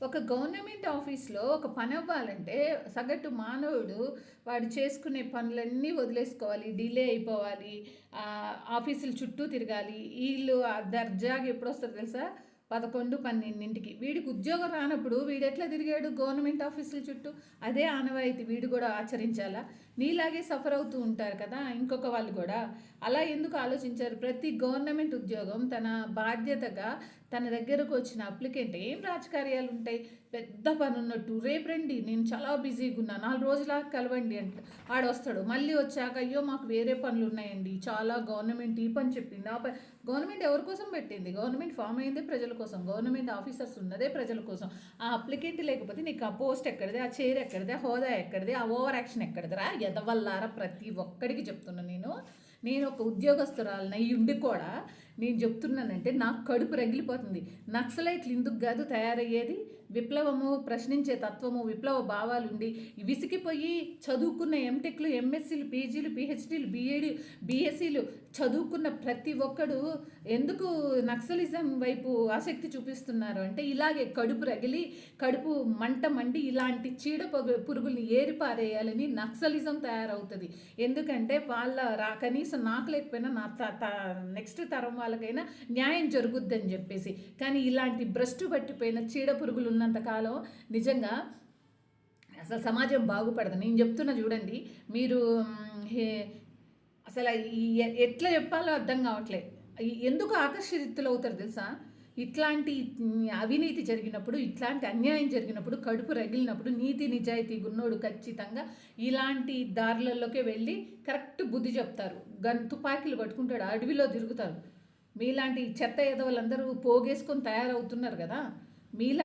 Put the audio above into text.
ఒక గవర్నమెంట్ ఆఫీస్‌లో ఒక పని అవ్వాలంటే సగటు మానవుడు వాడు చేసుకునే పనులన్నీ వదిలేసుకోవాలి. డిలే అయిపోవాలి. ఆఫీసుల చుట్టూ తిరగాలి. ఈళ్ళు దర్జాగా ఎప్పుడొస్తారో తెలుసా? 11, 12కి. వీడికి ఉద్యోగం రానప్పుడు వీడెట్లా తిరిగాడు గవర్నమెంట్ ఆఫీసుల చుట్టూ? అదే ఆనవాయితీ వీడు కూడా ఆచరించాలా? నీలాగే సఫర్ అవుతూ ఉంటారు కదా ఇంకొక వాళ్ళు కూడా. అలా ఎందుకు ఆలోచించారు? ప్రతి గవర్నమెంట్ ఉద్యోగం తన బాధ్యతగా తన దగ్గరకు వచ్చిన అప్లికెంట్ ఏం రాజకార్యాలు ఉంటాయి, పెద్ద పని ఉన్నట్టు రేపు రండి నేను చాలా బిజీగా ఉన్నా 4 రోజులా కలవండి అంటే ఆడొస్తాడు. మళ్ళీ వచ్చాక అయ్యో మాకు వేరే పనులు ఉన్నాయండి, చాలా గవర్నమెంట్ ఈ పని చెప్పింది ఆ పని. గవర్నమెంట్ ఎవరి కోసం పెట్టింది? గవర్నమెంట్ ఫామ్ అయిందే ప్రజల కోసం, గవర్నమెంట్ ఆఫీసర్స్ ఉన్నదే ప్రజల కోసం. ఆ అప్లికెంట్ లేకపోతే నీకు ఆ పోస్ట్ ఎక్కడిది, ఆ చైర్ ఎక్కడిది, ఆ హోదా ఎక్కడిది, ఆ ఓవర్ యాక్షన్ ఎక్కడిదిరా? ఎదవల్లారా ప్రతి ఒక్కడికి చెప్తున్నా నేను ఒక ఉద్యోగస్తురాలని అయ్యి ఉండి కూడా నేను చెప్తున్నానంటే నాకు కడుపు రగిలిపోతుంది. నక్సలైట్లు ఇందుకు కాదు తయారయ్యేది, విప్లవము, ప్రశ్నించే తత్వము, విప్లవ భావాలు ఉండి విసిగిపోయి చదువుకున్న ఎంటెక్లు, ఎంఎస్సీలు, పీజీలు, పిహెచ్డీలు, బీఏడి, బీఎస్సీలు చదువుకున్న ప్రతి ఒక్కడు ఎందుకు నక్సలిజం వైపు ఆసక్తి చూపిస్తున్నారు అంటే ఇలాగే కడుపు రగిలి కడుపు మంట మండి ఇలాంటి చీడ పురుగుల్ని ఏరిపారేయాలని నక్సలిజం తయారవుతుంది. ఎందుకంటే కనీసం నాకు లేకపోయినా నా నెక్స్ట్ తరం వాళ్ళకైనా న్యాయం జరుగుద్దని చెప్పేసి. కానీ ఇలాంటి భ్రష్టు పట్టిపోయిన చీడ పురుగులు ఉన్నంతకాలం నిజంగా అసలు సమాజం బాగుపడదు. నేను చెప్తున్నా చూడండి, మీరు అసలు ఎట్లా చెప్పాలో అర్థం కావట్లేదు. ఎందుకు ఆకర్షితులు అవుతారు తెలుసా? ఇట్లాంటి అవినీతి జరిగినప్పుడు, ఇట్లాంటి అన్యాయం జరిగినప్పుడు, కడుపు రగిలినప్పుడు నీతి నిజాయితీ గున్నోడు ఖచ్చితంగా ఇలాంటి దారులలోకే వెళ్ళి కరెక్ట్ బుద్ధి చెప్తారు. తుపాకీలు పట్టుకుంటాడు, అడవిలో తిరుగుతారు. మీలాంటి చెత్త ఎదవలందరూ పోగేసుకొని తయారవుతున్నారు కదా. మీలా